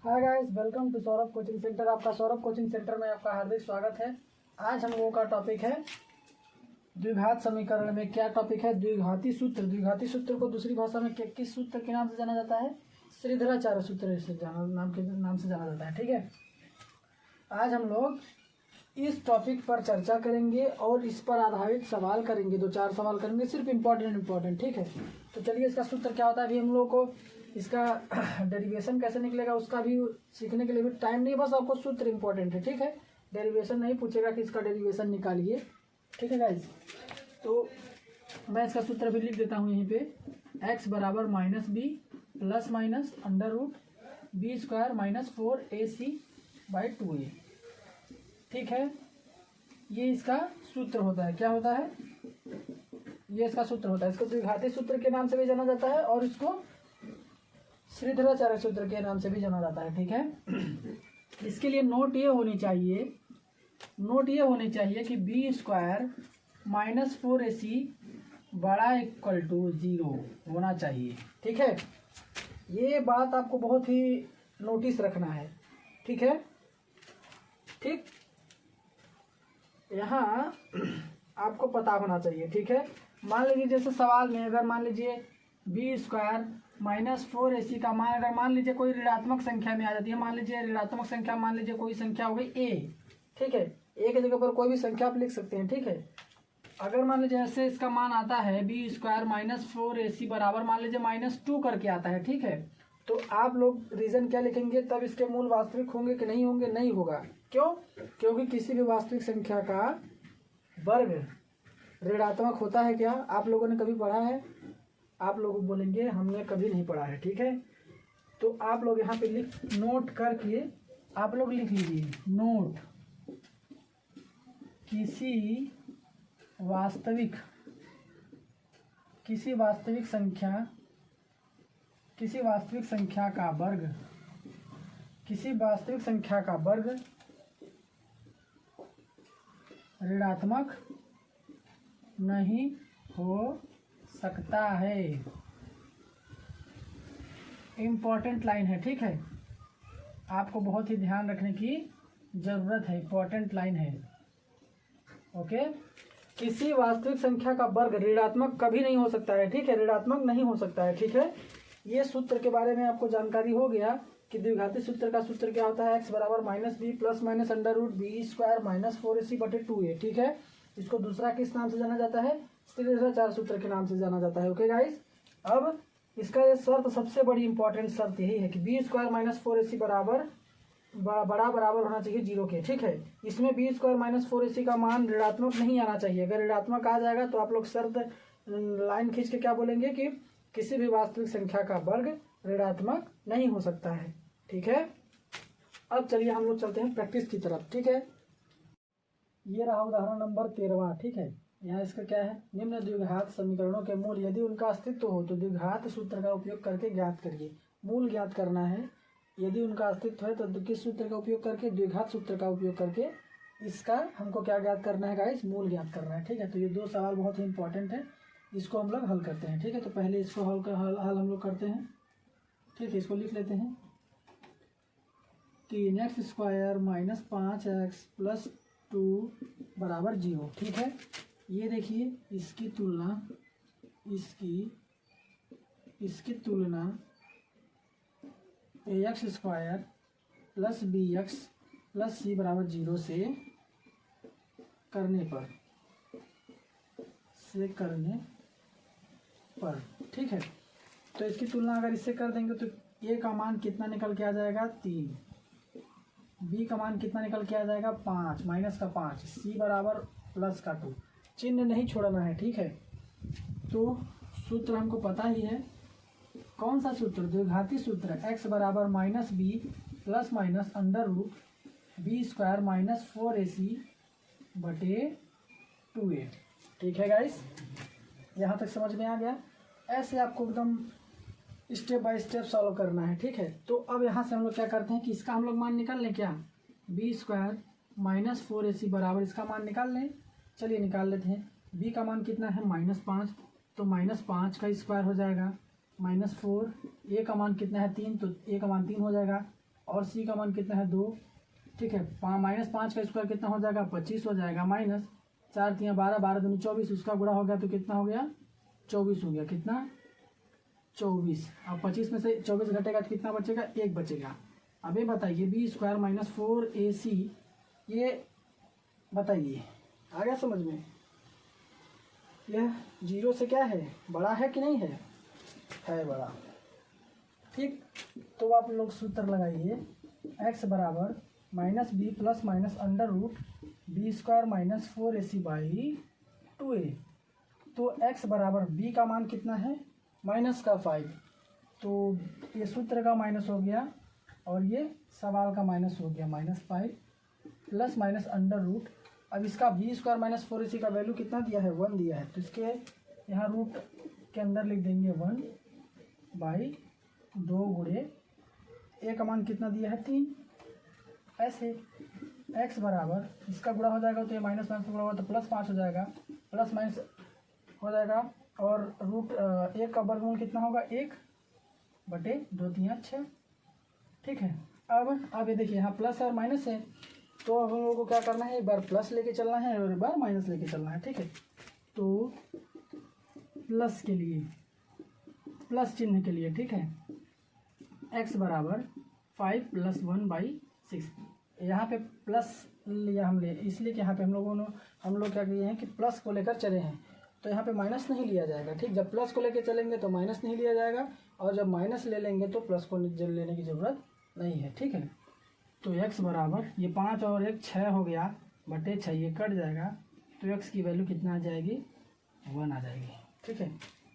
Hi guys, welcome to Saurabh coaching centre. आपका Saurabh coaching centre में आपका हार्दिक स्वागत है। आज हम लोगों का टॉपिक है द्विघात समीकरण में। क्या टॉपिक है? द्विघाती सूत्र। द्विघाती सूत्र को दूसरी भाषा में किस सूत्र के नाम से जाना जाता है? श्रीधराचार्य सूत्र से नाम से जाना जाता है। ठीक है, आज हम लोग इस टॉपिक पर चर्चा करेंगे और इस पर आधारित सवाल करेंगे। 2-4 सवाल करेंगे, सिर्फ इम्पोर्टेंट। ठीक है, तो चलिए इसका सूत्र क्या होता है अभी हम लोग को इसका डेरिवेशन कैसे निकलेगा उसका भी सीखने के लिए भी टाइम नहीं, बस आपको सूत्र इंपॉर्टेंट है। ठीक है, डेरिवेशन नहीं पूछेगा कि इसका डेरिवेशन निकालिए। ठीक है गाइज, तो मैं इसका सूत्र भी लिख देता हूँ यहीं पे। x बराबर -b plus minus under root b square minus 4ac/2a। ठीक है, ये इसका सूत्र होता है। क्या होता है? ये इसका सूत्र होता है। इसको द्विघाती सूत्र के नाम से भी जाना जाता है और इसको श्रीधराचार्य सूत्र के नाम से भी जाना जाता है। ठीक है, इसके लिए नोट ये होनी चाहिए कि बी स्क्वायर माइनस 4ac बड़ा इक्वल टू 0 होना चाहिए। ठीक है, ये बात आपको बहुत ही नोटिस रखना है। ठीक है, ठीक, यहाँ आपको पता होना चाहिए। ठीक है, मान लीजिए जैसे सवाल में अगर मान लीजिए बी स्क्वायर माइनस 4ac का मान अगर मान लीजिए कोई ऋणात्मक संख्या में आ जाती है। मान लीजिए ऋणात्मक संख्या, मान लीजिए कोई संख्या हो गई a। ठीक है, a की जगह पर कोई भी संख्या आप लिख सकते हैं। ठीक है, अगर मान लीजिए ऐसे इसका मान आता है बी स्क्वायर माइनस 4ac बराबर मान लीजिए -2 करके आता है। ठीक है, तो आप लोग रीजन क्या लिखेंगे? तब इसके मूल वास्तविक होंगे कि नहीं होंगे? नहीं होगा। क्यों? क्योंकि किसी भी वास्तविक संख्या का वर्ग ऋणात्मक होता है। क्या आप लोगों ने कभी पढ़ा है? आप लोग बोलेंगे हमने कभी नहीं पढ़ा है। ठीक है, तो आप लोग यहाँ पे नोट करके आप लोग लिख लीजिए। नोट, किसी वास्तविक संख्या का वर्ग ऋणात्मक नहीं हो सकता है। इम्पोर्टेंट लाइन है। ठीक है, आपको बहुत ही ध्यान रखने की जरूरत है। इम्पोर्टेंट लाइन है। ओके, किसी वास्तविक संख्या का वर्ग ऋणात्मक कभी नहीं हो सकता है। ठीक है, ऋणात्मक नहीं हो सकता है। ठीक है, ये सूत्र के बारे में आपको जानकारी हो गया कि द्विघाती सूत्र का सूत्र क्या होता है। x बराबर -b plus minus under root b square minus 4ac/2a। ठीक है, इसको दूसरा किस नाम से जाना जाता है? श्रीधराचार्य सूत्र के नाम से जाना जाता है। ओके गाइस, अब इसका ये शर्त, सबसे बड़ी इंपॉर्टेंट शर्त यही है कि बी स्क्वायर माइनस 4ac बराबर होना चाहिए 0 के। ठीक है, इसमें बी स्क्वायर माइनस 4ac का मान ऋणात्मक नहीं आना चाहिए। अगर ऋणात्मक आ जाएगा तो आप लोग शर्त लाइन खींच के क्या बोलेंगे कि किसी भी वास्तविक संख्या का वर्ग ऋणात्मक नहीं हो सकता है। ठीक है, अब चलिए हम लोग चलते हैं प्रैक्टिस की तरफ। ठीक है, ये रहा उदाहरण नंबर 13। ठीक है, यहाँ इसका क्या है? निम्न द्विघात समीकरणों के मूल यदि उनका अस्तित्व हो तो द्विघात सूत्र का उपयोग करके ज्ञात करिए। मूल ज्ञात करना है। यदि उनका अस्तित्व है तो किस सूत्र का उपयोग करके? द्विघात सूत्र का उपयोग करके इसका हमको क्या ज्ञात करना है गाइस? मूल ज्ञात करना है। ठीक है, तो ये 2 सवाल बहुत ही इंपॉर्टेंट है, इसको हम लोग हल करते हैं। ठीक है, तो पहले इसको हल हम लोग करते हैं। ठीक है, इसको लिख लेते हैं। 3x square minus 5x plus 2 बराबर 0। ठीक है, ये देखिए इसकी तुलना ax square plus bx plus c बराबर 0 से करने पर ठीक है, तो इसकी तुलना अगर इससे कर देंगे तो a का मान कितना निकल के आ जाएगा? 3। b का मान कितना निकल के आ जाएगा? 5 माइनस का 5, c बराबर प्लस का 2। चिन्ह नहीं छोड़ना है। ठीक है, तो सूत्र हमको पता ही है। कौन सा सूत्र? द्विघाती सूत्र। x बराबर -b plus minus under root b square minus 4ac/2a। ठीक है गाइस, यहाँ तक समझ में आ गया? ऐसे आपको एकदम स्टेप बाय स्टेप सॉल्व करना है। ठीक है, तो अब यहाँ से हम लोग क्या करते हैं कि इसका हम लोग मान निकाल लें। क्या? b स्क्वायर माइनस 4ac बराबर इसका मान निकाल लें। चलिए निकाल लेते हैं। b का मान कितना है? -5, तो -5 का स्क्वायर हो जाएगा -4। a का मान कितना है? 3, तो a का मान 3 हो जाएगा। और सी का मान कितना है 2, ठीक है। -5 का स्क्वायर कितना हो जाएगा 25 हो जाएगा, माइनस 4 3 12, 12 दूनी 24, उसका गुणा हो गया तो कितना हो गया 24 हो गया, कितना 24। अब 25 में से 24 घटेगा तो कितना बचेगा 1 बचेगा। अब ये बताइए b² माइनस 4ac, ये बताइए आ गया समझ में? यह 0 से क्या है, बड़ा है कि नहीं है बड़ा, ठीक। तो आप लोग सूत्र लगाइए, x बराबर -b plus minus under root b² minus 4ac by 2a। तो x बराबर b का मान कितना है -5, तो ये सूत्र का माइनस हो गया और ये सवाल का माइनस हो गया, -5 प्लस माइनस अंडर रूट। अब इसका b² माइनस 4ac का वैल्यू कितना दिया है 1 दिया है, तो इसके यहाँ रूट के अंदर लिख देंगे 1 बाई 2 गुणे a का मान कितना दिया है 3। ऐसे x बराबर इसका गुणा हो जाएगा तो ये -5 से गुणा होगा तो +5 हो जाएगा, प्लस माइनस हो जाएगा और रूट 1 का वर्गमूल कितना होगा 1/2 3 6, ठीक है। अब ये देखिए यहाँ प्लस और माइनस है, तो अब हम लोगों को क्या करना है, एक बार प्लस लेके चलना है और एक बार माइनस लेके चलना है, ठीक है। तो प्लस के लिए, प्लस चिन्ह के लिए, ठीक है, x बराबर 5 + 1/6। यहाँ पे प्लस लिया हमने इसलिए कि यहाँ पे हम लोग क्या किए हैं कि प्लस को लेकर चले हैं, तो यहाँ पे माइनस नहीं लिया जाएगा, ठीक। जब प्लस को लेकर चलेंगे तो माइनस नहीं लिया जाएगा और जब माइनस ले लेंगे तो प्लस को लेने की ज़रूरत नहीं है, ठीक है। तो x बराबर ये 5 और 1 6 हो गया, बटे 6 ये कट जाएगा, तो x की वैल्यू कितना आ जाएगी 1 आ जाएगी, ठीक है।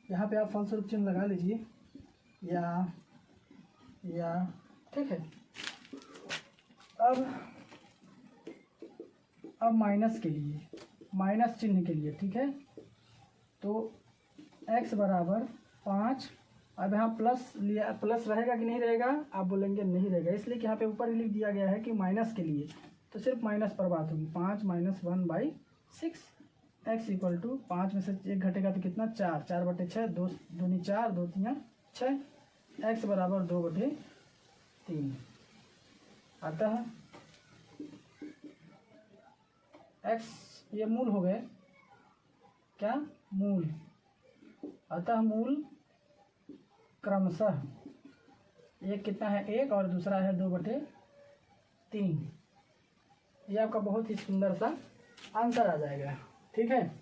यहाँ पे आप फलस्वरूप चिन्ह लगा लीजिए या ठीक है। अब माइनस के लिए, माइनस चिन्ह के लिए, ठीक है। तो x बराबर 5, अब यहाँ प्लस लिया, प्लस रहेगा कि नहीं रहेगा, आप बोलेंगे नहीं रहेगा, इसलिए कि यहाँ पे ऊपर ही लिख दिया गया है कि माइनस के लिए, तो सिर्फ माइनस पर बात होगी। 5 - 1/6, x = 5 में से 1 घटेगा तो कितना 4, 4/6, 2 दूनी 4, 2 3 6, x बराबर 2/3 आता है। x ये मूल हो गए, क्या मूल, अतः मूल क्रमशः एक कितना है 1 और दूसरा है 2/3। ये आपका बहुत ही सुंदर सा आंसर आ जाएगा, ठीक है।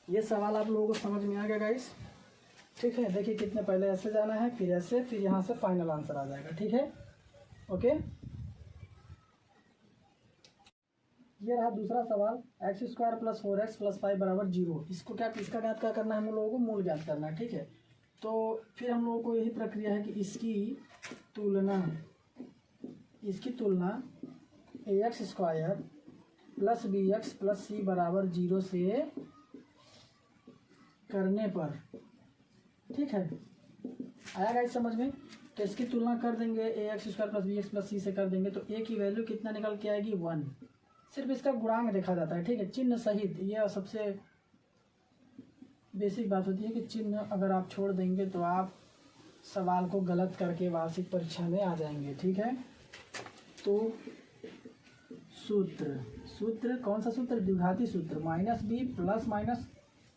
ये सवाल आप लोगों को समझ में आ गया गाइस, ठीक है। देखिए कितने पहले ऐसे जाना है, फिर ऐसे, फिर यहाँ से फाइनल आंसर आ जाएगा, ठीक है, ओके। ये रहा दूसरा सवाल, x² + 4x + 5 = 0। इसको क्या, इसका ज्ञात क्या करना है, हम लोगों को मूल ज्ञात करना है, ठीक है। तो फिर हम लोगों को यही प्रक्रिया है कि इसकी तुलना ax² + bx + c = 0 से करने पर, ठीक है, आएगा इस समझ में। तो इसकी तुलना कर देंगे ax² + bx + c से कर देंगे तो a की वैल्यू कितना निकल के आएगी 1। सिर्फ इसका गुणांक देखा जाता है, ठीक है, चिन्ह सहित। यह सबसे बेसिक बात होती है कि चिन्ह अगर आप छोड़ देंगे तो आप सवाल को गलत करके वार्षिक परीक्षा में आ जाएंगे, ठीक है। तो सूत्र कौन सा सूत्र, द्विघाती सूत्र, -b plus minus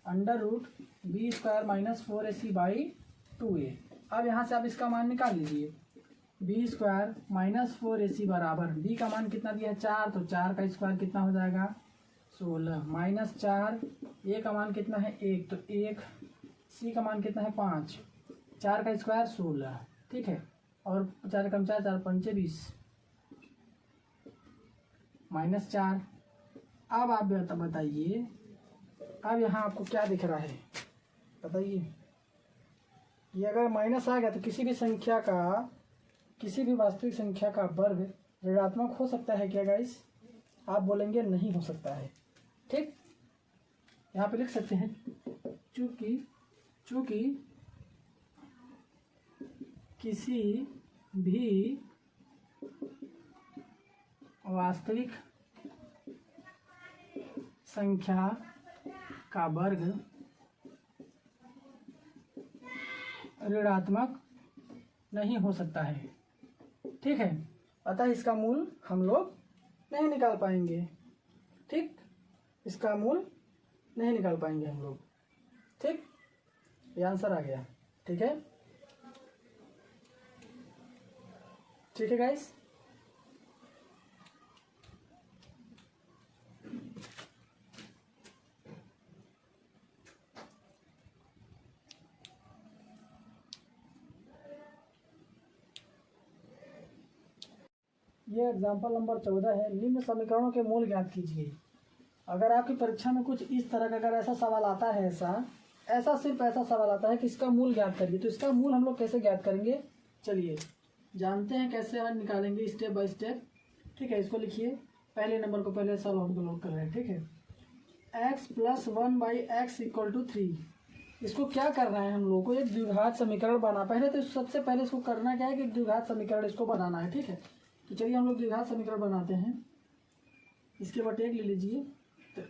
under root b² minus 4ac by 2a। अब यहाँ से आप इसका मान निकाल लीजिए, b² माइनस 4ac बराबर, b का मान कितना दिया है 4, तो 4 का स्क्वायर कितना हो जाएगा 16, -4, a का मान कितना है 1, तो 1, c का मान कितना है 5, 4 का स्क्वायर 16, ठीक है, और 4 कम 4, 4 पंचे 20, -4। अब आप बताइए, अब यहाँ आपको क्या दिख रहा है बताइए, ये अगर माइनस आ गया तो किसी भी संख्या का, किसी भी वास्तविक संख्या का वर्ग ऋणात्मक हो सकता है क्या गाइस? आप बोलेंगे नहीं हो सकता है, ठीक। यहाँ पे लिख सकते हैं चूंकि किसी भी वास्तविक संख्या का वर्ग ऋणात्मक नहीं हो सकता है, ठीक है। अतः इसका मूल हम लोग नहीं निकाल पाएंगे, ठीक, इसका मूल नहीं निकाल पाएंगे हम लोग, ठीक, ये आंसर आ गया, ठीक है, ठीक है गाइस। ये एग्जाम्पल नंबर 14 है। निम्न समीकरणों के मूल ज्ञात कीजिए। अगर आपकी परीक्षा में कुछ इस तरह का अगर ऐसा सवाल आता है, ऐसा सिर्फ ऐसा सवाल आता है कि इसका मूल ज्ञात करिए, तो इसका मूल हम लोग कैसे ज्ञात करेंगे, चलिए जानते हैं कैसे हम निकालेंगे स्टेप बाय स्टेप, ठीक है। इसको लिखिए, पहले नंबर को पहले सॉल्व हम लोग कर रहे हैं, ठीक है। x + 1/x = 3। इसको क्या करना है हम लोगों को, एक द्विघात समीकरण बना, पहले तो सबसे पहले इसको करना क्या है कि द्विघात समीकरण इसको बनाना है, ठीक है। तो चलिए हम लोग द्विघात समीकरण बनाते हैं। इसके बटे एक ले लीजिए, तो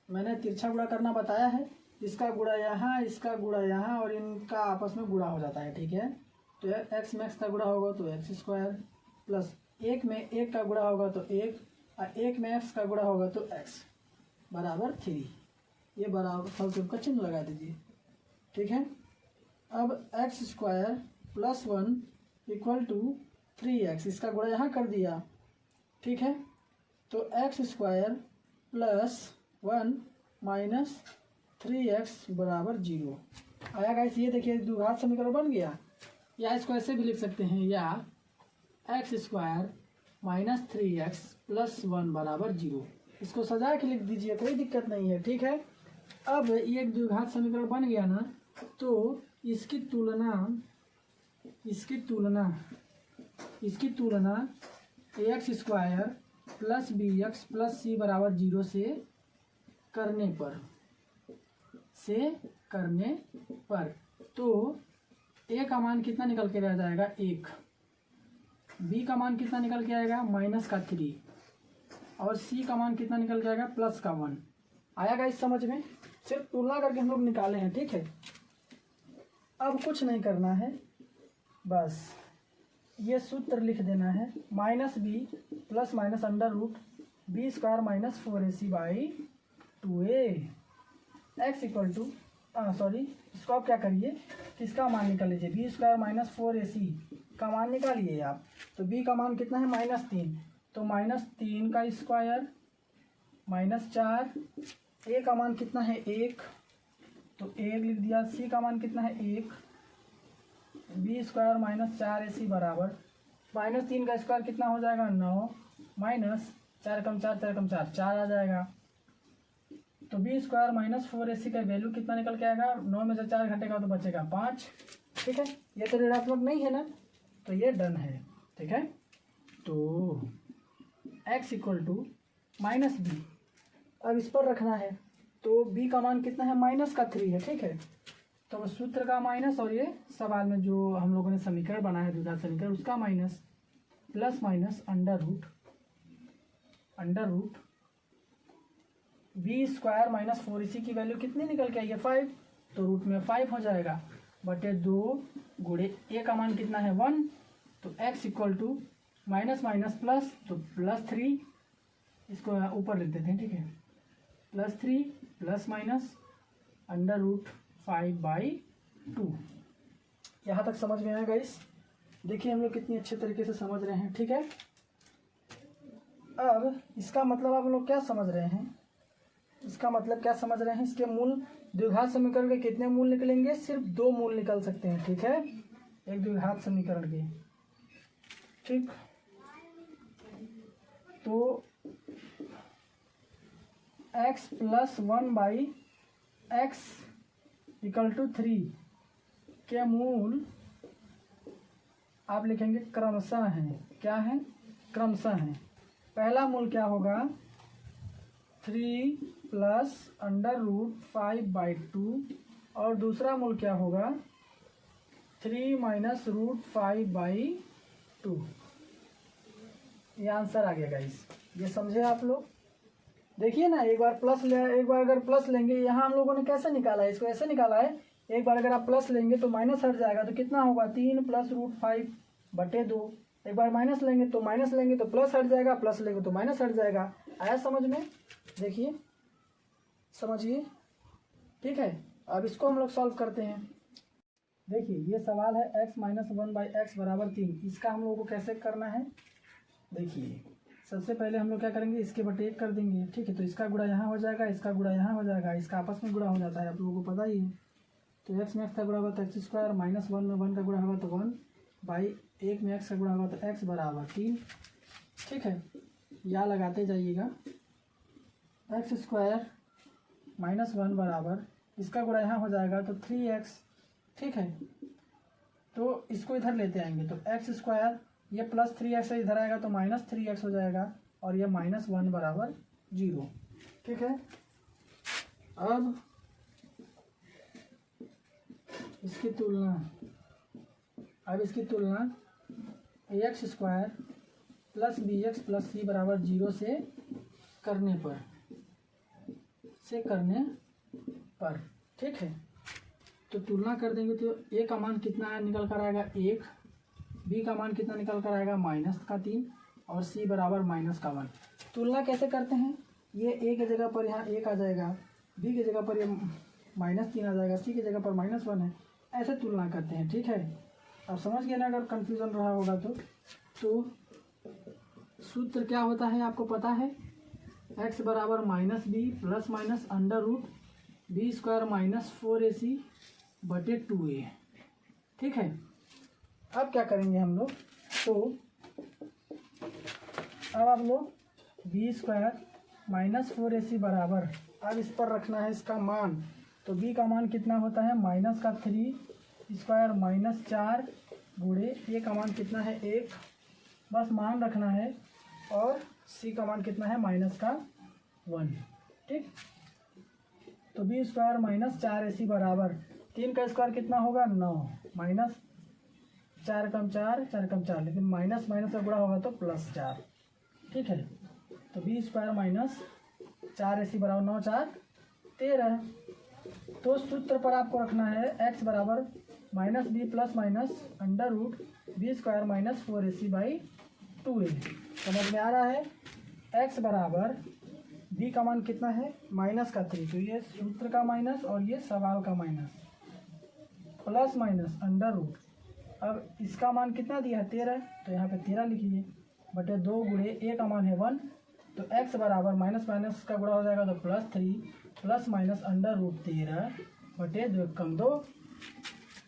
मैंने तिरछा गुणा करना बताया है, इसका गुणा यहाँ, इसका गुणा यहाँ, और इनका आपस में गुणा हो जाता है, ठीक है। तो x में x का गुणा होगा तो x² प्लस 1 में 1 का गुणा होगा तो 1, और 1 में x का गुणा होगा तो x बराबर 3। ये बराबर फलस्वरूप का चिन्ह लगा दीजिए, ठीक है। अब x² + 1 = 3x, इसका गुणा यहाँ कर दिया, ठीक है। तो x² + 1 - 3x = 0 आया गाइस। ये देखिए द्विघात समीकरण बन गया। या इसको ऐसे भी लिख सकते हैं, या x² - 3x + 1 = 0। इसको सजा के लिख दीजिए, कोई दिक्कत नहीं है, ठीक है। अब ये एक द्विघात समीकरण बन गया ना, तो इसकी तुलना ax² + bx + c = 0 से करने पर तो a का मान कितना निकल के रह जाएगा, 1, b का मान कितना निकल के आएगा, -3, और c का मान कितना निकल के आएगा, +1। आया गाइस समझ में, सिर्फ तुलना करके हम लोग निकाले हैं, ठीक है। अब कुछ नहीं करना है, बस ये सूत्र लिख देना है, -b + -√b² - 4ac/2a x इसको आप क्या करिए, किसका मान निकाल लीजिए, b² - 4ac का मान निकालिए आप। तो b का मान कितना है, -3, तो -3 का स्क्वायर -4, a का मान कितना है, 1, तो 1 लिख दिया। c का मान कितना है, 1, b² - 4ac बराबर -3 का स्क्वायर कितना हो जाएगा, 9, -4 × 4 4 × 4 4 आ जाएगा। तो b² - 4ac का वैल्यू कितना निकल के आएगा, 9 में से 4 घटेगा तो बचेगा 5, ठीक है। ये तो ऋणात्मक नहीं है ना, तो ये डन है, ठीक है। तो x = -b, अब इस पर रखना है, तो b का मान कितना है, -3 है, ठीक है। तो सूत्र का माइनस, और ये सवाल में जो हम लोगों ने समीकरण बनाया है द्विघात समीकरण, उसका minus, plus minus under root b² - 4ac की वैल्यू कितनी निकल के आई है, 5, तो रूट में 5 हो जाएगा, बटे 2 गुणे a का मान कितना है, 1, तो x = -+ तो +3, इसको ऊपर लिख देते हैं, ठीक है, +3 ± √5/2। यहाँ तक समझ में आया गाइस, देखिए हम लोग कितनी अच्छे तरीके से समझ रहे हैं, ठीक है। अब इसका मतलब आप लोग क्या समझ रहे हैं, इसके मूल द्विघात समीकरण के कितने मूल निकलेंगे, सिर्फ 2 मूल निकल सकते हैं, ठीक है, एक द्विघात समीकरण के, ठीक। तो x + 1/x = 3 के मूल आप लिखेंगे क्रमशः हैं, क्या है, क्रमशः हैं। पहला मूल क्या होगा, 3 + √5/2, और दूसरा मूल क्या होगा, 3 - √5/2। ये आंसर आ गया गाइस, ये समझे आप लोग। देखिए ना, एक बार अगर प्लस लेंगे, यहाँ हम लोगों ने कैसे निकाला है, इसको ऐसे निकाला है, एक बार अगर आप प्लस लेंगे तो माइनस हट जाएगा, तो कितना होगा, 3 + √5/2, एक बार माइनस लेंगे तो प्लस हट जाएगा, प्लस लेंगे तो माइनस हट जाएगा। आया समझ में? देखिए समझिए, ठीक है। अब इसको हम लोग सॉल्व करते हैं। देखिए ये सवाल है x माइनस 1/x बराबर 3। इसका हम लोगों को कैसे करना है? देखिए सबसे पहले हम लोग क्या करेंगे, इसके बटे 1 कर देंगे, ठीक है। तो इसका गुणा यहाँ हो जाएगा, इसका गुणा यहाँ हो जाएगा, इसका आपस में गुणा हो जाता है, आप लोगों को पता ही है। तो x में x का गुणा होगा तो x स्क्वायर, -1 में 1 का गुणा होगा तो 1/1 में x का गुणा होगा तो x बराबर 3, ठीक है। या लगाते जाइएगा, x स्क्वायर -1 बराबर, इसका गुणा यहाँ हो जाएगा तो 3x, ठीक है। तो इसको इधर लेते आएंगे तो x स्क्वायर, ये प्लस 3x है, इधर आएगा तो -3x हो जाएगा, और ये -1 बराबर 0, ठीक है। अब इसकी तुलना x square plus bx plus c बराबर 0 से करने पर, ठीक है। तो तुलना कर देंगे तो a का मान कितना है, निकल कर आएगा 1, b का मान कितना निकल कर आएगा -3, और c बराबर -1। तुलना कैसे करते हैं, ये a की जगह पर यहाँ 1 आ जाएगा, b की जगह पर ये -3 आ जाएगा, c की जगह पर -1 है, ऐसे तुलना करते हैं, ठीक है। अब समझ गए ना? अगर कंफ्यूजन रहा होगा तो सूत्र क्या होता है आपको पता है, x बराबर -b plus minus under root b square -4ac बटे 2a, ठीक है। अब क्या करेंगे हम लोग, तो अब आप लोग b स्क्वायर -4ac बराबर, अब इस पर रखना है इसका मान, तो b का मान कितना होता है, -3 स्क्वायर -4 गुणे a का मान कितना है 1, बस मान रखना है, और c का मान कितना है -1, ठीक। तो b स्क्वायर -4ac बराबर 3 का स्क्वायर कितना होगा 9, -4 कम 4, 4 कम 4, लेकिन माइनस का गुणा होगा तो +4, ठीक है। तो b स्क्वायर -4ac बराबर 9 4 13। तो सूत्र पर आपको रखना है x बराबर -b plus minus under root b square -4ac/2a। समझ में आ रहा है? x बराबर b का मान कितना है -3, तो ये सूत्र का माइनस और ये सवाल का minus, plus minus under root, अब इसका मान कितना दिया है 13, तो यहाँ पे 13 लिखिए, बटे 2 गुणे a का मान है 1, तो x बराबर माइनस का गुणा हो जाएगा तो +3 प्लस माइनस अंडर रूट 13 बटे 2 कम 2।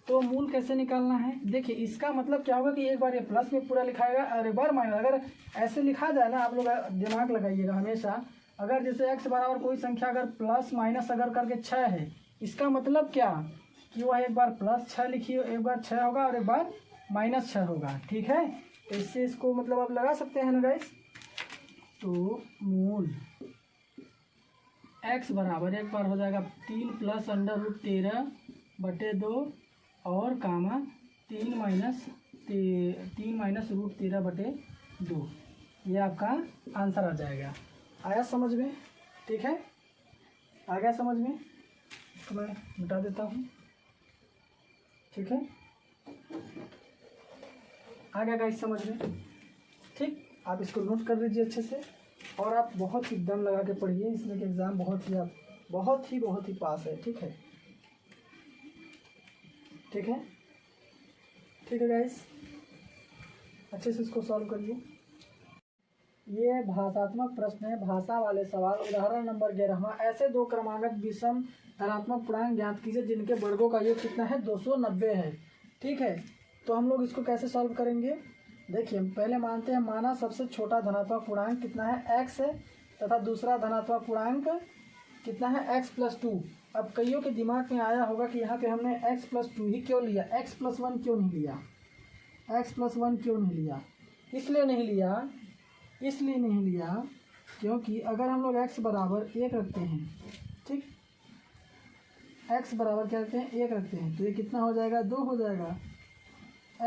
तो मूल कैसे निकालना है, देखिए इसका मतलब क्या होगा कि एक बार ये प्लस में पूरा लिखाएगा और एक बार माइनस। अगर ऐसे लिखा जाए ना, आप लोग दिमाग लगाइएगा हमेशा, अगर जैसे x बराबर कोई संख्या अगर प्लस माइनस अगर करके 6 है, इसका मतलब क्या कि वह एक बार +6 लिखिए, एक बार 6 होगा और एक बार -6 होगा, ठीक है। तो इससे इसको मतलब आप लगा सकते हैं ना गाइस। तो मूल x बराबर एक बार हो जाएगा 3 प्लस अंडर रूट 13 बटे 2 और कामा 3 माइनस रूट 13 बटे 2, ये आपका आंसर आ जाएगा। आया समझ में? ठीक है, आ गया समझ में? इसको मैं मिटा देता हूँ, ठीक है, आ गया गाइस समझ में? ठीक, आप इसको नोट कर लीजिए अच्छे से, और आप बहुत ही दम लगा के पढ़िए, इसमें कि एग्ज़ाम बहुत ही पास है। ठीक है, ठीक है, ठीक है गाइस, अच्छे से इसको सॉल्व करिए। ये भाषात्मक प्रश्न है, भाषा वाले सवाल। उदाहरण नंबर 11, ऐसे दो क्रमागत विषम धनात्मक पूर्णांक ज्ञात कीजिए जिनके वर्गों का योग कितना है 290 है। ठीक है, तो हम लोग इसको कैसे सॉल्व करेंगे? देखिए, पहले मानते हैं, माना सबसे छोटा धनात्मक पूर्णांक कितना है x है, तथा दूसरा धनात्मक पूर्णांक कितना है x+2। अब कईयों के दिमाग में आया होगा कि यहाँ पे हमने x+2 ही क्यों लिया, x+1 क्यों नहीं लिया, x+1 क्यों नहीं लिया? इसलिए नहीं लिया क्योंकि अगर हम लोग x बराबर 1 रखते हैं, ठीक, x बराबर क्या रखते हैं 1 रखते हैं, तो ये कितना हो जाएगा 2 हो जाएगा।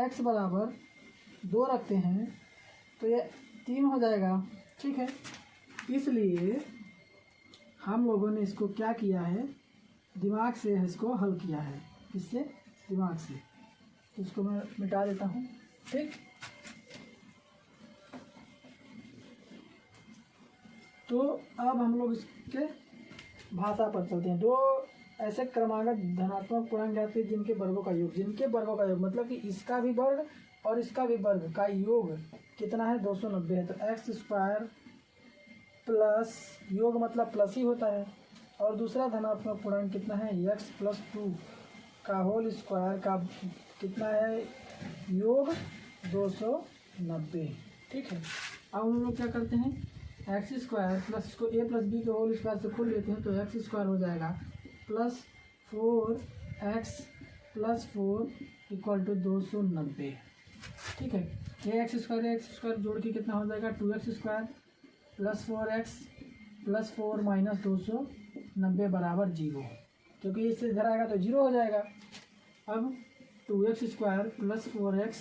x बराबर 2 रखते हैं तो ये 3 हो जाएगा। ठीक है, इसलिए हम लोगों ने इसको क्या किया है, दिमाग से इसको हल किया है। किससे? दिमाग से। तो इसको मैं मिटा देता हूँ। ठीक, तो अब हम लोग इसके भाषा पर चलते हैं। दो ऐसे क्रमागत धनात्मक पूर्णांक ज्ञात कीजिए जिनके वर्गों का योग, मतलब कि इसका भी वर्ग और इसका भी वर्ग का योग कितना है, 290 है। तो एक्स स्क्वायर प्लस योग मतलब प्लस ही होता है, और दूसरा धनात्मक पूर्णांक कितना है, एक्स प्लस 2 का होल स्क्वायर का कितना है, योग 290। ठीक है, अब हम लोग क्या करते हैं, एक्स स्क्वायर प्लस इसको ए प्लस बी के होल स्क्वायर से खोल लेते हैं, तो एक्स स्क्वायर हो जाएगा plus 4x plus 4 equal to 290। ठीक है, ये एक्स स्क्वायर जोड़ के कितना हो जाएगा, 2x square plus 4x plus 4 minus 290 बराबर 0, क्योंकि इससे इधर आएगा तो 0 हो जाएगा। अब 2x square plus 4x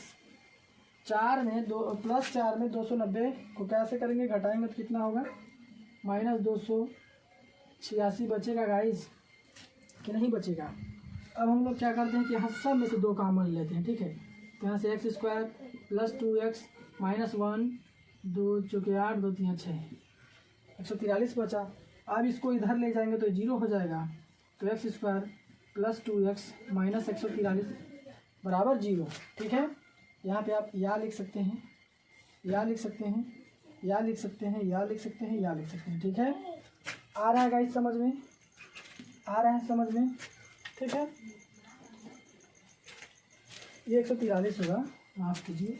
plus 4 में 290 को कैसे करेंगे, घटाएंगे तो कितना होगा, माइनस 286 बचेगा गाइस कि नहीं बचेगा। अब हम लोग क्या करते हैं कि यहाँ सब में से 2 कॉमन लेते हैं। ठीक है, तो यहाँ से x square plus 2x minus 1 2 चौके 8 2 3 6 143 बचा। अब इसको इधर ले जाएंगे तो 0 हो जाएगा, तो x square plus 2x minus 143 बराबर 0। ठीक है, यहाँ पे आप या लिख सकते हैं, या लिख सकते हैं, या लिख सकते हैं, या लिख सकते हैं, या लिख सकते हैं। ठीक है, आ रहा है गाइस समझ में, आ रहा है समझ में। ठीक है, ये 143 होगा, माफ़ कीजिए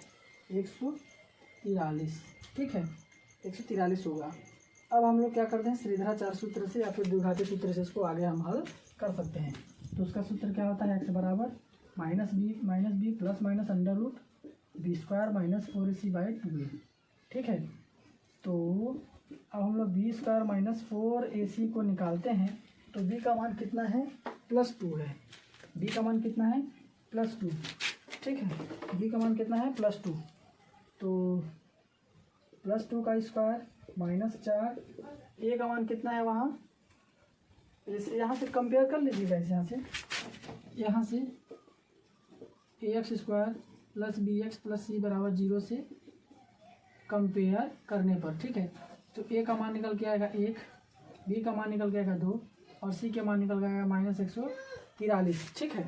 143। ठीक है, 143 होगा। अब हम लोग क्या करते हैं, श्रीधराचार्य सूत्र से या फिर द्विघाती सूत्र से इसको आगे हम हल कर सकते हैं। तो उसका सूत्र क्या होता है, एक्स बराबर minus b plus minus under root b square minus 4ac/2a। ठीक है, तो अब हम लोग बी स्क्वायर माइनस 4ac को निकालते हैं, तो b का मान कितना है, +2 है। b का मान कितना है, +2। ठीक है, b का मान कितना है, +2, तो +2 का स्क्वायर माइनस 4, a का मान कितना है वहाँ, इसे यहाँ से कंपेयर कर लीजिएगा, यहाँ से ax square plus bx plus c बराबर 0 से कंपेयर करने पर। ठीक है, तो a का मान निकल के आएगा 1, b का मान निकल के आएगा 2 और c के मान निकल के आएगा माइनस 143। ठीक है,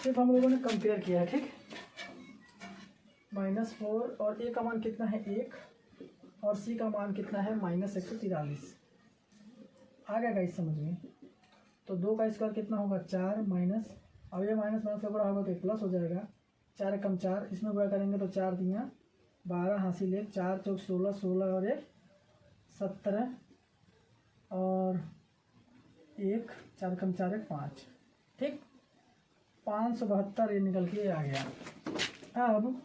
सिर्फ हम लोगों ने कंपेयर किया है। ठीक, -4 और a का मान कितना है 1 और c का मान कितना है माइनस 143। आ गया गाइस समझ में। तो 2 का स्क्वायर कितना होगा, 4 माइनस, अब ये माइनस का बड़ा होगा तो एक प्लस हो जाएगा, 4 कम 4, इसमें गुणा करेंगे तो 4 दिया 12 हासिल 1, 4 चौक 16, 16 और 1 17 और 1 4 कम 4 1 5। ठीक, 572 ये निकल के आ गया। अब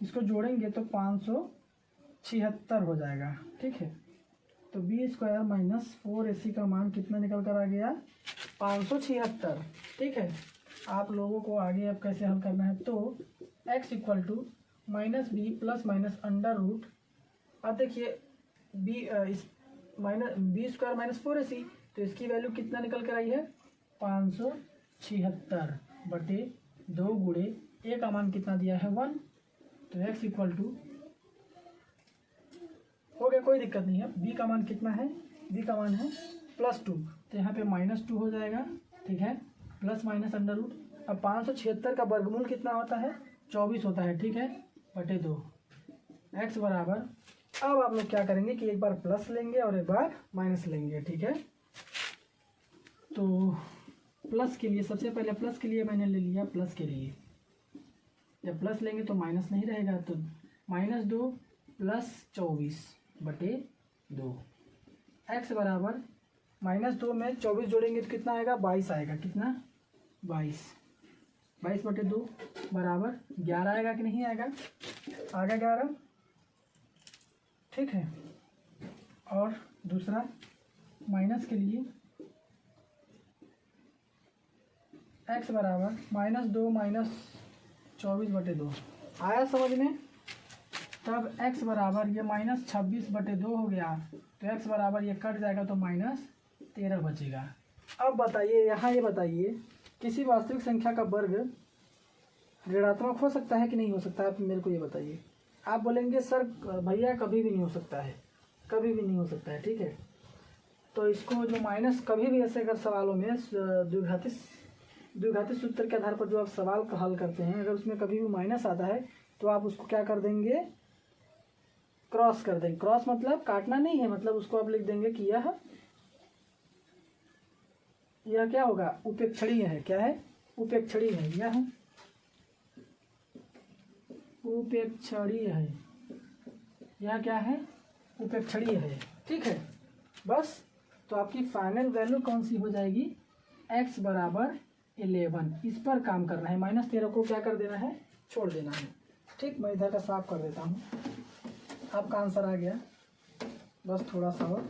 इसको जोड़ेंगे तो 576 हो जाएगा। ठीक है, तो बी स्क्वायर माइनस 4ac का मान कितना निकल कर आ गया, 576। ठीक है, आप लोगों को आगे अब कैसे हल करना है, तो x equal to minus b plus minus under root, अब देखिए बी स्क्वायर माइनस 4ac, तो इसकी वैल्यू कितना निकल कर आई है, 576 बटे 2 गुणे a का मान कितना दिया है 1, तो x इक्वल टू हो गया, कोई दिक्कत नहीं है। b का मान कितना है, b का मान है +2, तो यहाँ पे -2 हो जाएगा। ठीक है, प्लस माइनस अंडर रूट, अब 576 का वर्गमूल कितना होता है, 24 होता है। ठीक है, बटे 2 x बराबर, अब आप लोग क्या करेंगे कि एक बार प्लस लेंगे और एक बार माइनस लेंगे। ठीक है, तो प्लस के लिए सबसे पहले प्लस के लिए मैंने ले लिया, प्लस के लिए जब प्लस लेंगे तो माइनस नहीं रहेगा, तो -2 प्लस 24 बटे 2, x बराबर -2 में 24 जोड़ेंगे तो कितना आएगा, 22 आएगा। कितना, 22 बटे 2 बराबर 11 आएगा कि नहीं आएगा, आ गया 11। ठीक है, और दूसरा माइनस के लिए x बराबर -2 माइनस 24 बटे 2 आया समझ में। तब x बराबर ये -26 बटे 2 हो गया, तो x बराबर ये कट जाएगा तो -13 बचेगा। अब बताइए, यहाँ ये बताइए, किसी वास्तविक संख्या का वर्ग ऋणात्मक हो सकता है कि नहीं हो सकता है, आप मेरे को ये बताइए। आप बोलेंगे सर भैया कभी भी नहीं हो सकता है, कभी भी नहीं हो सकता है, ठीक है। तो इसको जो माइनस कभी भी ऐसे अगर सवालों में द्विघाती सूत्र के आधार पर जो आप सवाल का हल करते हैं, अगर उसमें कभी भी माइनस आता है तो आप उसको क्या कर देंगे, क्रॉस कर देंगे। क्रॉस मतलब काटना नहीं है, मतलब उसको आप लिख देंगे कि यह क्या होगा, उपेक्षणीय है। क्या है, उपेक्षणीय है, यह उपेक्षणीय है, यह क्या है, उपेक्षणीय है, ठीक है। बस, तो आपकी फाइनल वैल्यू कौन सी हो जाएगी, x बराबर 11। इस पर काम करना है, -13 को क्या कर देना है, छोड़ देना है, ठीक। मैं इधर का साफ कर देता हूँ, आपका आंसर आ गया, बस थोड़ा सा और,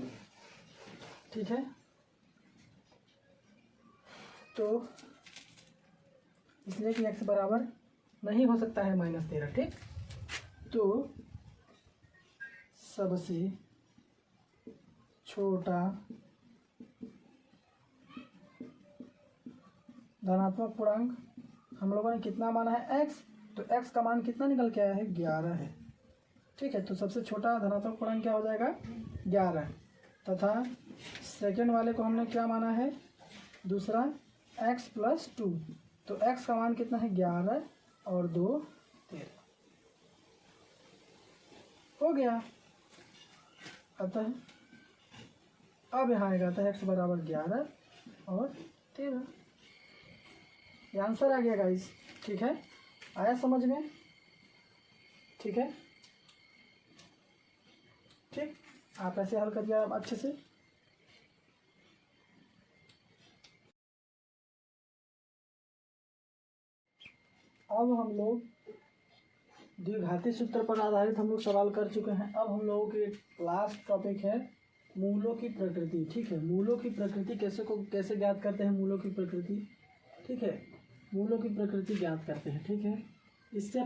ठीक है। तो इसलिए कि x बराबर नहीं हो सकता है -13, ठीक। तो सबसे छोटा धनात्मक पूर्णांक हम लोगों ने कितना माना है, x। तो x का मान कितना निकल के आया है, 11 है, ठीक है। तो सबसे छोटा धनात्मक पूर्णांक क्या हो जाएगा, 11। तथा सेकेंड वाले को हमने क्या माना है, दूसरा x + 2। तो x का मान कितना है, 11 और 2 13 हो गया। अतः अब यहाँ आएगा, अतः x बराबर 11 और 13। ये आंसर आ गया गाइस, ठीक है। आया समझ में, ठीक है, ठीक। आप ऐसे हल करिए आप अच्छे से। अब हम लोग द्विघाती सूत्र पर आधारित हम लोग सवाल कर चुके हैं। अब हम लोगों के लास्ट टॉपिक है मूलों की प्रकृति, ठीक है। मूलों की प्रकृति कैसे ज्ञात करते हैं, मूलों की प्रकृति, ठीक है। मूलों की प्रकृति ज्ञात करते हैं, ठीक है। इससे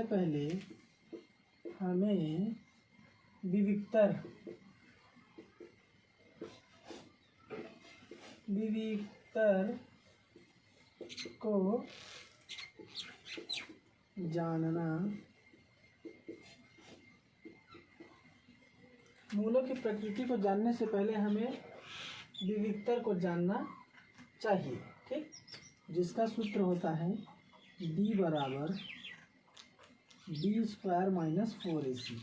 पहले हमें विविक्तर को जानना, मूलों की प्रकृति को जानने से पहले हमें विविक्तर को जानना चाहिए, ठीक। जिसका सूत्र होता है d बराबर b² - 4ac,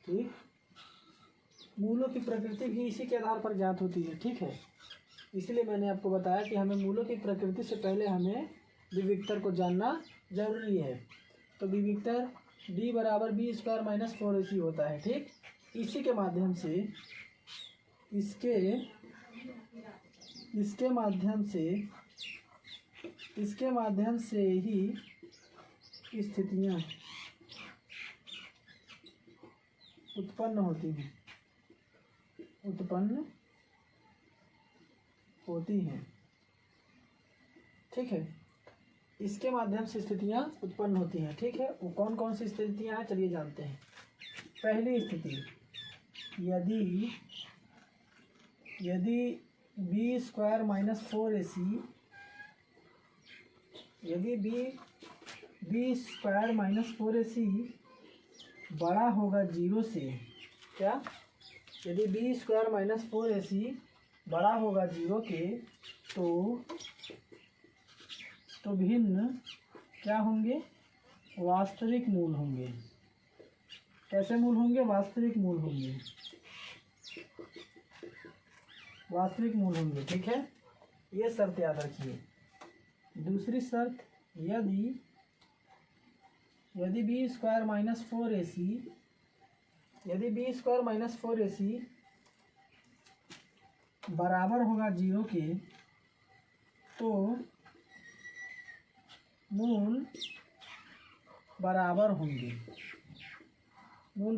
ठीक। मूलों की प्रकृति भी इसी के आधार पर ज्ञात होती है, ठीक है। इसलिए मैंने आपको बताया कि हमें मूलों की प्रकृति से पहले हमें विविक्तर को जानना जरूरी है। तो विविक्तर d बराबर b² - 4ac होता है, ठीक। इसी के माध्यम से इसके माध्यम से ही स्थितियां उत्पन्न होती हैं, ठीक है। इसके माध्यम से स्थितियां उत्पन्न होती हैं, ठीक है। वो कौन कौन सी स्थितियां हैं, चलिए जानते हैं। पहली स्थिति, यदि b² - 4ac, यदि b² - 4ac बड़ा होगा 0 से, क्या, यदि b² - 4ac बड़ा होगा 0 के, तो भिन्न क्या होंगे, वास्तविक मूल होंगे। कैसे मूल होंगे, वास्तविक मूल होंगे, वास्तविक मूल होंगे, ठीक है। ये शर्त याद रखिए। दूसरी शर्त, यदि b² - 4ac, यदि b² - 4ac बराबर होगा 0 के, तो मूल बराबर होंगे। मूल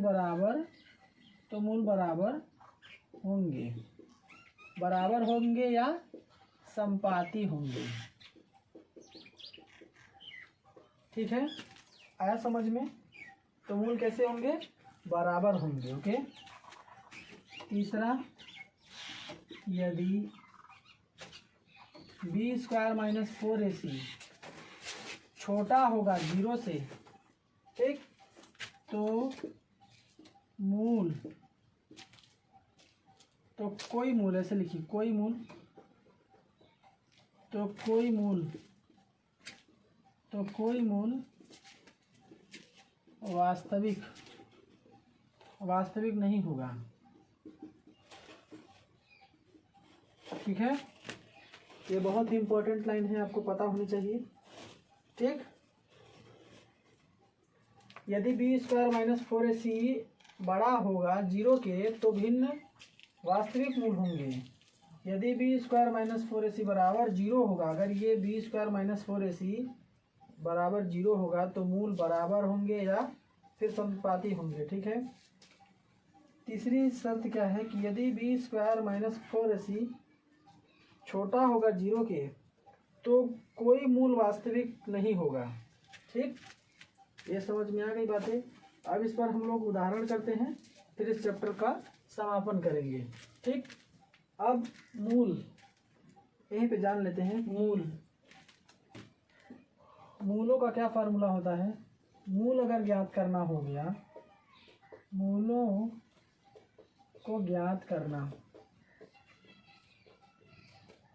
बराबर होंगे या संपाती होंगे, ठीक है। आया समझ में। तो मूल कैसे होंगे, बराबर होंगे, ओके। तीसरा, यदि b² - 4ac छोटा होगा 0 से, ठीक। तो मूल, तो कोई मूल, ऐसे लिखिए कोई मूल, तो कोई मूल, तो कोई मूल वास्तविक, वास्तविक नहीं होगा। ठीक है, ये बहुत ही इंपॉर्टेंट लाइन है, आपको पता होनी चाहिए। ठीक, यदि बी स्क्वायर माइनस 4ac बड़ा होगा 0 के तो भिन्न वास्तविक मूल होंगे। यदि बी स्क्वायर माइनस 4ac बराबर 0 होगा, अगर ये बी स्क्वायर माइनस 4ac बराबर 0 होगा तो मूल बराबर होंगे या फिर समानुपाती होंगे। ठीक है, तीसरी शर्त क्या है कि यदि बी स्क्वायर माइनस 4ac छोटा होगा 0 के तो कोई मूल वास्तविक नहीं होगा। ठीक, ये समझ में आ गई बातें। अब इस पर हम लोग उदाहरण करते हैं, फिर इस चैप्टर का समापन करेंगे। ठीक, अब मूल यहीं पे जान लेते हैं। मूलों का क्या फार्मूला होता है? मूल अगर ज्ञात करना हो गया, मूलों को ज्ञात करना,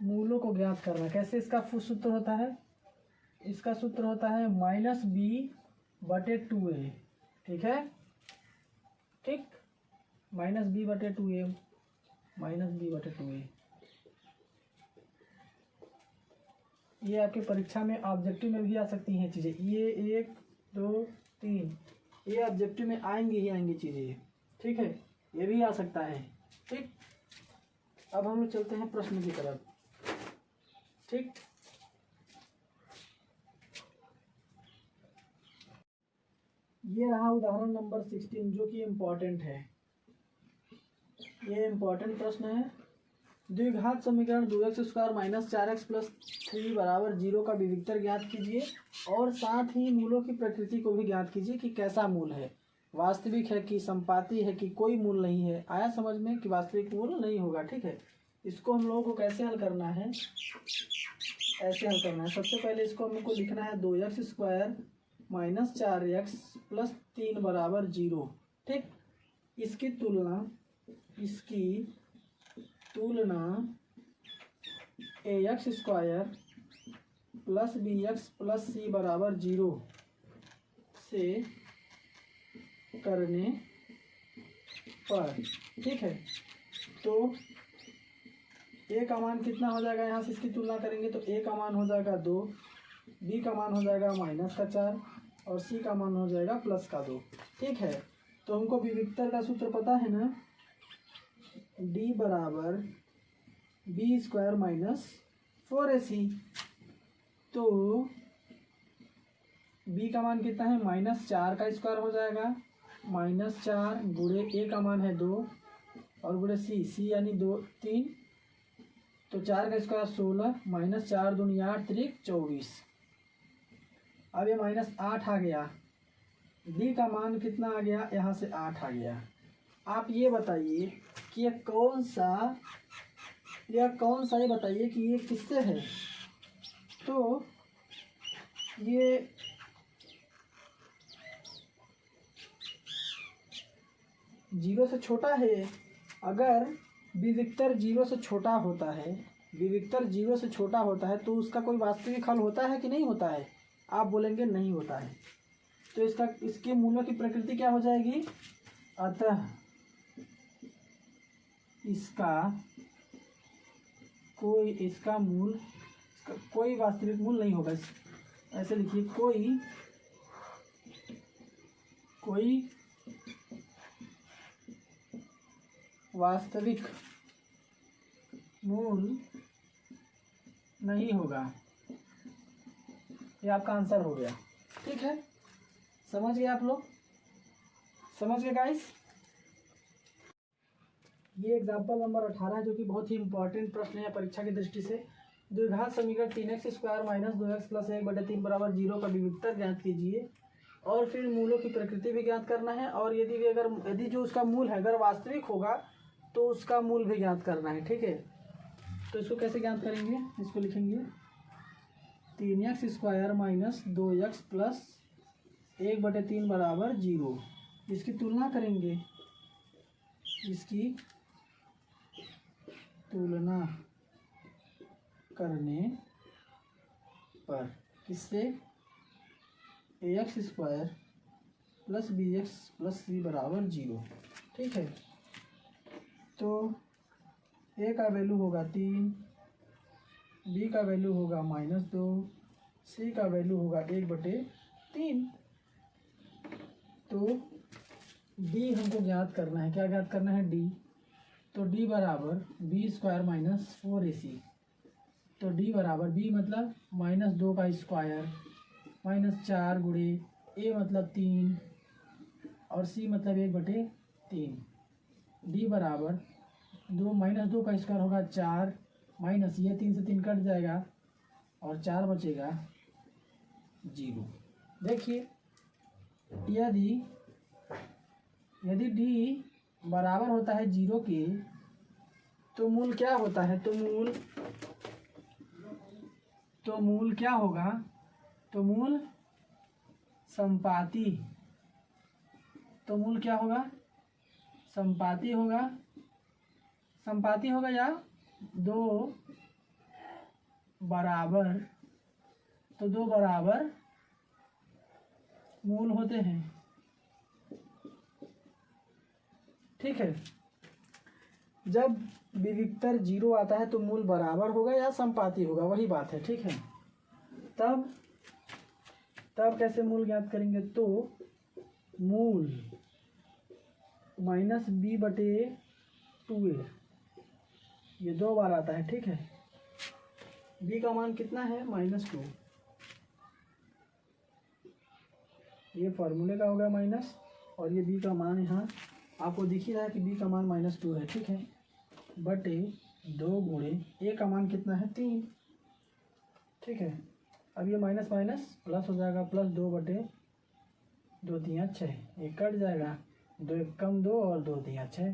मूलों को ज्ञात करना कैसे? इसका सूत्र होता है, इसका सूत्र होता है -b/2a। ठीक है, ठीक, -b/2a, -b/2a। ये आपके परीक्षा में ऑब्जेक्टिव में भी आ सकती हैं चीज़ें, ये 1 2 3 ये ऑब्जेक्टिव में आएंगी ही आएंगी चीज़ें। ठीक है, ये भी आ सकता है। ठीक, अब हम लोग चलते हैं प्रश्न की तरफ। ठीक, ये रहा उदाहरण नंबर 16 जो कि इम्पोर्टेंट है। ये इम्पोर्टेंट प्रश्न है। द्विघात समीकरण 2x² माइनस 4x प्लस 3 बराबर 0 का विविक्तर ज्ञात कीजिए और साथ ही मूलों की प्रकृति को भी ज्ञात कीजिए कि कैसा मूल है, वास्तविक है कि संपाती है कि कोई मूल नहीं है। आया समझ में कि वास्तविक मूल नहीं होगा। ठीक है, इसको हम लोगों को कैसे हल करना है? ऐसे हल करना है। सबसे पहले इसको हमको लिखना है 2x² माइनस 4x प्लस 3 बराबर 0। ठीक, इसकी तुलना ax² plus bx plus c बराबर 0 से करने पर, ठीक है, तो a का मान कितना हो जाएगा? यहाँ से इसकी तुलना करेंगे तो a का मान हो जाएगा 2, b का मान हो जाएगा -4 और c का मान हो जाएगा +2। ठीक है, तो हमको विविक्तर का सूत्र पता है ना, d बराबर b² माइनस 4ac। तो b का मान कितना है? -4 का स्क्वायर हो जाएगा, -4 गुणे a का मान है 2 और गुणे c यानी 2 3, तो 4 का स्क्वायर 16, -4 दूनी 8 त्रिक 24। अब ये -8 आ गया, d का मान कितना आ गया? यहाँ से 8 आ गया। आप ये बताइए कि ये कौन सा ये बताइए कि ये किससे है? तो ये जीरो से छोटा है। अगर विविक्तर 0 से छोटा होता है, विविक्तर 0 से छोटा होता है तो उसका कोई वास्तविक हल होता है कि नहीं होता है? आप बोलेंगे नहीं होता है। तो इसके मूलों की प्रकृति क्या हो जाएगी? अतः कोई वास्तविक मूल नहीं होगा। ऐसे लिखिए, कोई वास्तविक मूल नहीं होगा। ये आपका आंसर हो गया। ठीक है, समझ गए आप लोग? समझ गए गाइस? ये एग्जाम्पल नंबर 18 जो कि बहुत ही इंपॉर्टेंट प्रश्न है परीक्षा की दृष्टि से। द्विघात समीकरण 3x² माइनस 2x प्लस 1/3 बराबर 0 का विविक्तर ज्ञात कीजिए और फिर मूलों की प्रकृति भी ज्ञात करना है, और यदि जो उसका मूल है अगर वास्तविक होगा तो उसका मूल भी ज्ञात करना है। ठीक है, तो इसको कैसे ज्ञात करेंगे? इसको लिखेंगे 3x² माइनस 2x प्लस 1/3 बराबर 0। इसकी तुलना करेंगे, इसकी तुलना करने पर किससे, ax² + bx + c बराबर 0। ठीक है, तो a का वैल्यू होगा 3, b का वैल्यू होगा -2, c का वैल्यू होगा 1/3। तो d हमको ज्ञात करना है। क्या ज्ञात करना है? d। तो d बराबर b² - 4ac। तो d बराबर b मतलब -2 का स्क्वायर -4 गुणे a मतलब 3 और c मतलब 1/3। d बराबर 2 -2 का स्क्वायर होगा 4 माइनस ये 3 से 3 कट जाएगा और 4 बचेगा 0। देखिए, यदि d बराबर होता है 0 के, तो मूल क्या होता है? तो मूल क्या होगा? तो मूल संपाती। तो मूल क्या होगा? संपाती होगा। संपाती होगा या 2 बराबर, तो 2 बराबर मूल होते हैं। ठीक है, जब विविक्तर 0 आता है तो मूल बराबर होगा या संपाती होगा, वही बात है। ठीक है, तब कैसे मूल ज्ञात करेंगे? तो मूल -b/2a, ये 2 बार आता है। ठीक है, b का मान कितना है? -2। ये फॉर्मूले का होगा माइनस, और ये b का मान यहाँ आपको दिख ही रहा है कि b का मान -2 है। ठीक है, बटे 2 गुणे a का मान कितना है? 3। ठीक है, अब ये माइनस माइनस प्लस हो जाएगा, +2/2 3 6, ये कट जाएगा, 2 1 कम 2 और 2 3 6,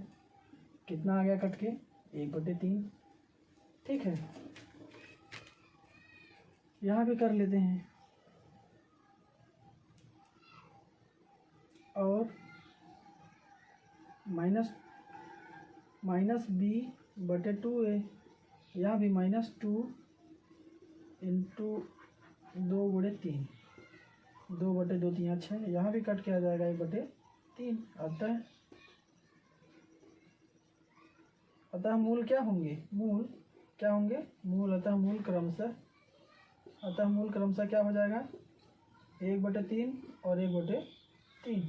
कितना आ गया कट के? 1/3। ठीक है, यहाँ भी कर लेते हैं, और -b/2a, यहाँ भी -2 × 2 गुणे 3, 2/2 3 6, यहाँ भी कट के आ जाएगा 1/3। अतः मूल क्या होंगे? मूल अतः मूल क्रमशः क्या हो जाएगा? 1/3 और 1/3।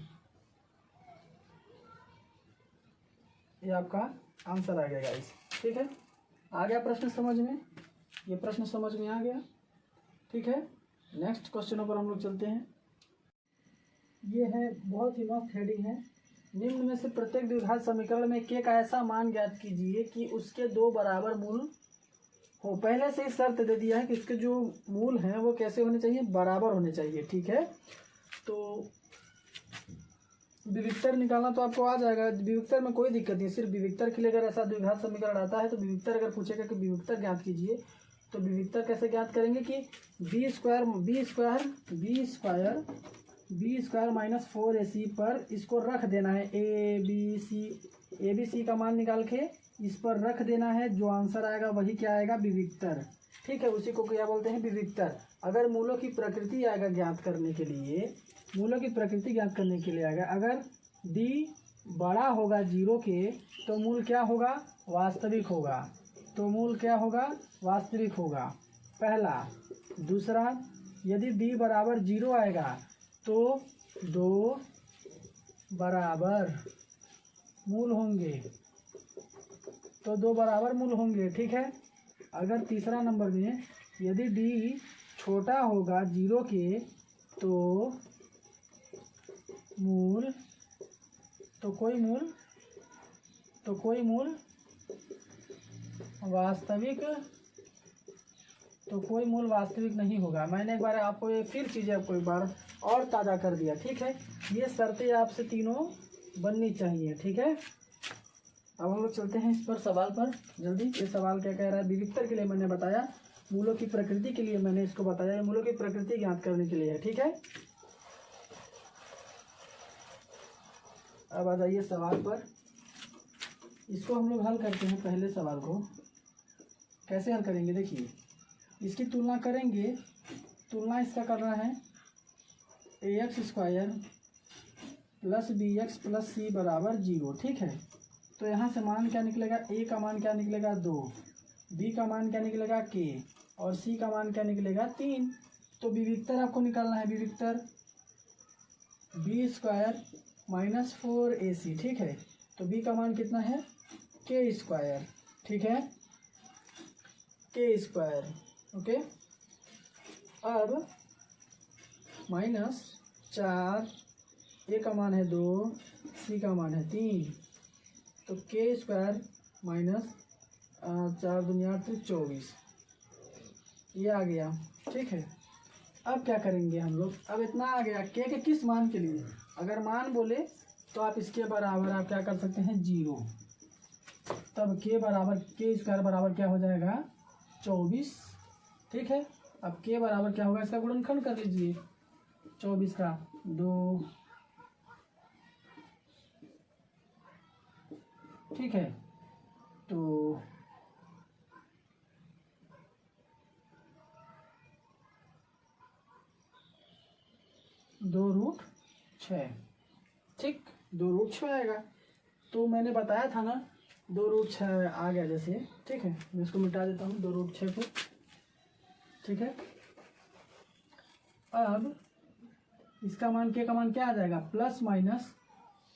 ये आपका आंसर आ गया गाइस। ठीक है, आ गया प्रश्न समझ में? ये प्रश्न समझ में आ गया। ठीक है, नेक्स्ट क्वेश्चनों पर हम लोग चलते हैं। ये है, बहुत ही मस्त हेडिंग है। निम्न में से प्रत्येक द्विघात समीकरण में k का ऐसा मान ज्ञात कीजिए कि उसके 2 बराबर मूल हो। पहले से ही शर्त दे दिया है कि इसके जो मूल हैं वो कैसे होने चाहिए? बराबर होने चाहिए। ठीक है, तो विविक्तर निकालना तो आपको आ जाएगा। विविक्तर में कोई दिक्कत नहीं, सिर्फ विविक्तर के लिए अगर ऐसा द्विघात समीकरण आता है तो विविक्तर अगर पूछेगा कि विविक्तर ज्ञात कीजिए, तो विविक्तर कैसे ज्ञात करेंगे कि b² - 4ac पर इसको रख देना है, a b c का मान निकाल के इस पर रख देना है। जो आंसर आएगा वही क्या आएगा? विविक्तर। ठीक है, उसी को क्या बोलते हैं? विविक्तर। अगर मूलों की प्रकृति आएगा ज्ञात करने के लिए, आएगा, अगर d बड़ा होगा 0 के, तो मूल क्या होगा? वास्तविक होगा। तो मूल क्या होगा? वास्तविक होगा, पहला। दूसरा, यदि d बराबर 0 आएगा तो 2 बराबर मूल होंगे, ठीक है। अगर तीसरा नंबर में यदि d छोटा होगा 0 के, तो कोई मूल वास्तविक नहीं होगा। मैंने एक बार आपको ये फिर चीज़ें आपको एक बार और ताज़ा कर दिया। ठीक है, ये शर्तें आपसे तीनों बननी चाहिए। ठीक है, अब हम लोग चलते हैं इस पर सवाल पर जल्दी। ये सवाल क्या कह रहा है? विविक्तर के लिए मैंने बताया, मूलों की प्रकृति के लिए मैंने इसको बताया। मूलों की प्रकृति ज्ञात करने के लिए है। ठीक है, अब आ जाइए सवाल पर। इसको हम लोग हल करते हैं। पहले सवाल को कैसे हल करेंगे, देखिए इसकी तुलना करेंगे। तुलना इसका कर रहा है ax² plus bx plus c बराबर 0, ठीक है। तो यहाँ से मान क्या निकलेगा, a का मान क्या निकलेगा 2, b का मान क्या निकलेगा k और c का मान क्या निकलेगा 3। तो विविक्तर आपको निकालना है, विविक्तर b² माइनस 4ac, ठीक है। तो b का मान कितना है k², ठीक है, k², ओके। अब माइनस 4, a का मान है 2, c का मान है 3, तो k² माइनस 4 दूनी 8 24, ये आ गया, ठीक है। अब क्या करेंगे हम लोग, अब इतना आ गया k के किस मान के लिए, अगर मान बोले तो आप इसके बराबर आप क्या कर सकते हैं 0, तब k बराबर k² बराबर क्या हो जाएगा 24, ठीक है। अब k बराबर क्या होगा, इसका गुणनखंड कर लीजिए, 24 का 2, ठीक है। तो 2√6, ठीक, 2√6 आएगा। तो मैंने बताया था ना 2√6 आ गया जैसे, ठीक है। मैं इसको मिटा देता हूँ 2√6 को, ठीक है। अब इसका मान k का मान क्या आ जाएगा, प्लस माइनस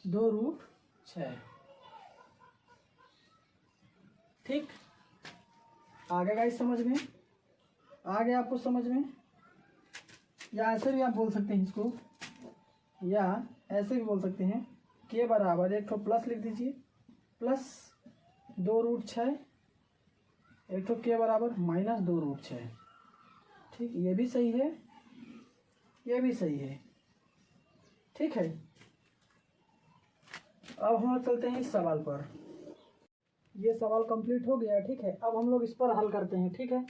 2√6, ठीक। आ गया गाइस समझ में, आ गया आपको समझ में। या ऐसे भी आप बोल सकते हैं इसको, या ऐसे भी बोल सकते हैं k बराबर एक तो प्लस लिख दीजिए, प्लस 2√6, एक तो k बराबर माइनस 2√6, ठीक। ये भी सही है, ये भी सही है, ठीक है। अब हम लोग चलते हैं इस सवाल पर। ये सवाल कंप्लीट हो गया, ठीक है। अब हम लोग इस पर हल करते हैं, ठीक है।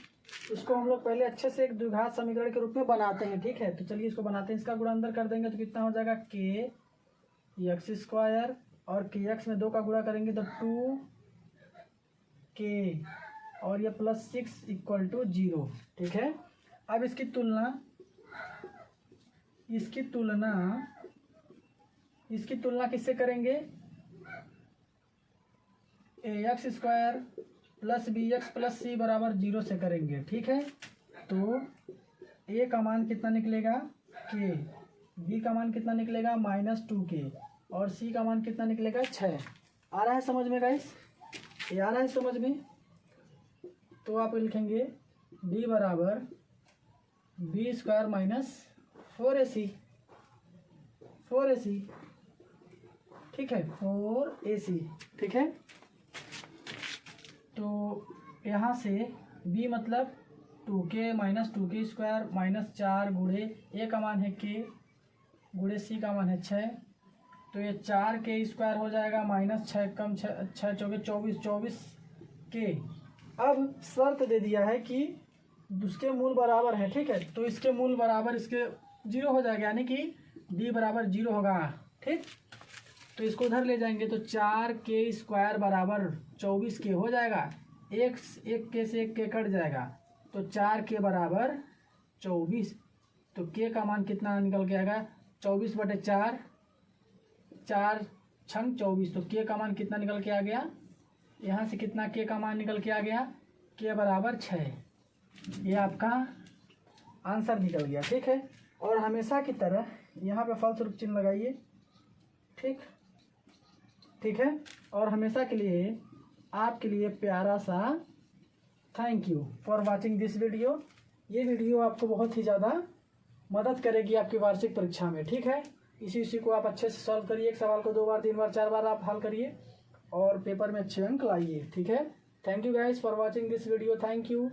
इसको हम लोग पहले अच्छे से एक द्विघात समीकरण के रूप में बनाते हैं, ठीक है। तो चलिए इसको बनाते हैं। इसका गुणा अंदर कर देंगे तो कितना हो जाएगा kx² और kx में 2 का गुणा करेंगे तो 2k और ये प्लस 6 = 0, ठीक है। अब इसकी तुलना किससे करेंगे, ax² plus bx plus c बराबर 0 से करेंगे, ठीक है। तो a का मान कितना निकलेगा k, b का मान कितना निकलेगा -2k और c का मान कितना निकलेगा 6। आ रहा है समझ में गाइस, ये आ रहा है समझ में। तो आप लिखेंगे b बराबर b² माइनस 4ac, ठीक है, 4ac, ठीक है। तो यहाँ से b मतलब 2k माइनस 2k² माइनस 4 गुणे a का मान है k गुणे c का मान है 6, तो ये 4k² हो जाएगा माइनस 6 कम 6 24 k। अब शर्त दे दिया है कि उसके मूल बराबर है, ठीक है। तो इसके मूल बराबर इसके 0 हो जाएगा, यानी कि b बराबर 0 होगा, ठीक। तो इसको उधर ले जाएंगे तो 4k² बराबर 24k हो जाएगा, एक k से एक k कट जाएगा तो 4k बराबर 24। तो k का मान कितना निकल के आएगा 24/4, 4 छंग 24, तो k का मान कितना निकल के आ गया, यहाँ से कितना k का मान निकल के आ गया, k बराबर 6। ये आपका आंसर निकल गया, ठीक है। और हमेशा की तरह यहाँ पे फलस्वरूप चिन्ह लगाइए, ठीक है। और हमेशा के लिए आपके लिए प्यारा सा thank you for watching this video. ये वीडियो आपको बहुत ही ज़्यादा मदद करेगी आपकी वार्षिक परीक्षा में, ठीक है। इसी को आप अच्छे से सॉल्व करिए, एक सवाल को 2 बार 3 बार 4 बार आप हल करिए और पेपर में अच्छे अंक लाइए, ठीक है। Thank you guys for watching this video, thank you.